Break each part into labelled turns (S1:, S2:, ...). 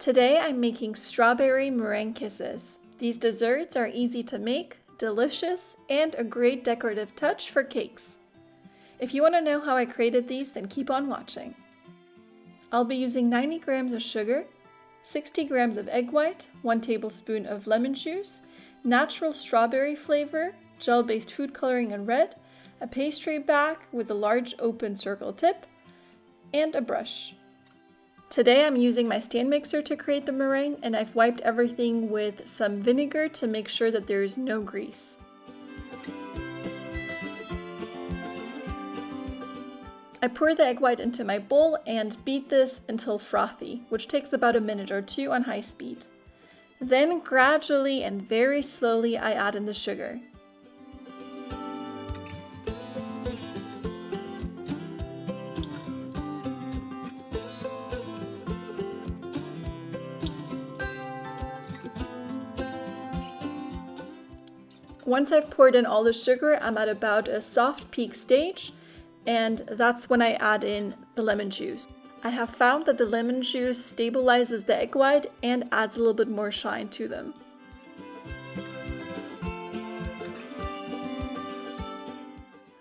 S1: Today I'm making strawberry meringue kisses. These desserts are easy to make, delicious, and a great decorative touch for cakes. If you want to know how I created these, then keep on watching. I'll be using 90 grams of sugar, 60 grams of egg white, 1 tablespoon of lemon juice, natural strawberry flavor, gel-based food coloring in red, a pastry bag with a large open circle tip, and a brush. Today I'm using my stand mixer to create the meringue, and I've wiped everything with some vinegar to make sure that there is no grease. I pour the egg white into my bowl and beat this until frothy, which takes about a minute or two on high speed. Then gradually and very slowly I add in the sugar. Once I've poured in all the sugar, I'm at about a soft peak stage, and that's when I add in the lemon juice. I have found that the lemon juice stabilizes the egg white and adds a little bit more shine to them.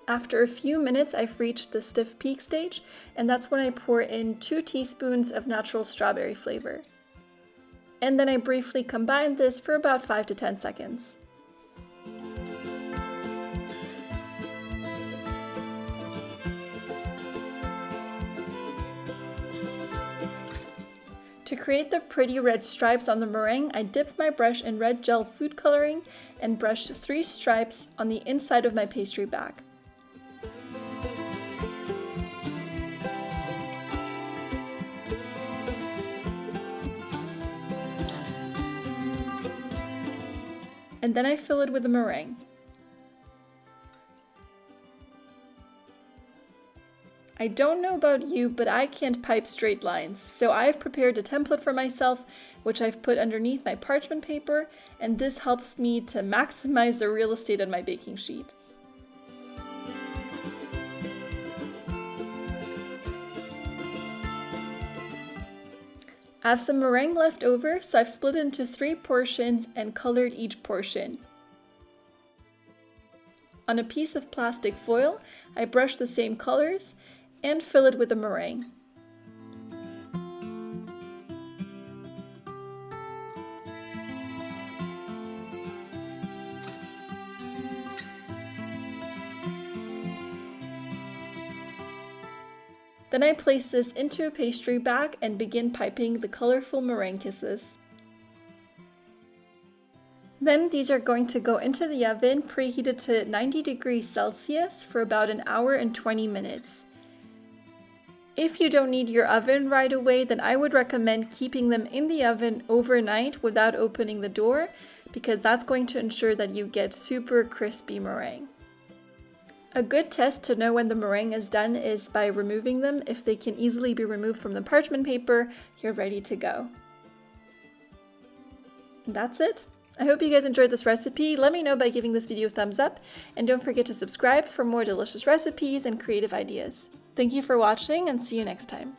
S1: After a few minutes, I've reached the stiff peak stage, and that's when I pour in 2 teaspoons of natural strawberry flavor. And then I briefly combine this for about 5 to 10 seconds. To create the pretty red stripes on the meringue, I dipped my brush in red gel food coloring and brushed 3 stripes on the inside of my pastry bag. And then I fill it with the meringue. I don't know about you, but I can't pipe straight lines, so I've prepared a template for myself, which I've put underneath my parchment paper, and this helps me to maximize the real estate on my baking sheet. I have some meringue left over, so I've split it into 3 portions and colored each portion. On a piece of plastic foil, I brush the same colors and fill it with the meringue. Then I place this into a pastry bag and begin piping the colorful meringue kisses. Then these are going to go into the oven preheated to 90 degrees Celsius for about an hour and 20 minutes. If you don't need your oven right away, then I would recommend keeping them in the oven overnight without opening the door, because that's going to ensure that you get super crispy meringue. A good test to know when the meringue is done is by removing them. If they can easily be removed from the parchment paper, you're ready to go. And that's it. I hope you guys enjoyed this recipe. Let me know by giving this video a thumbs up, and don't forget to subscribe for more delicious recipes and creative ideas. Thank you for watching, and see you next time.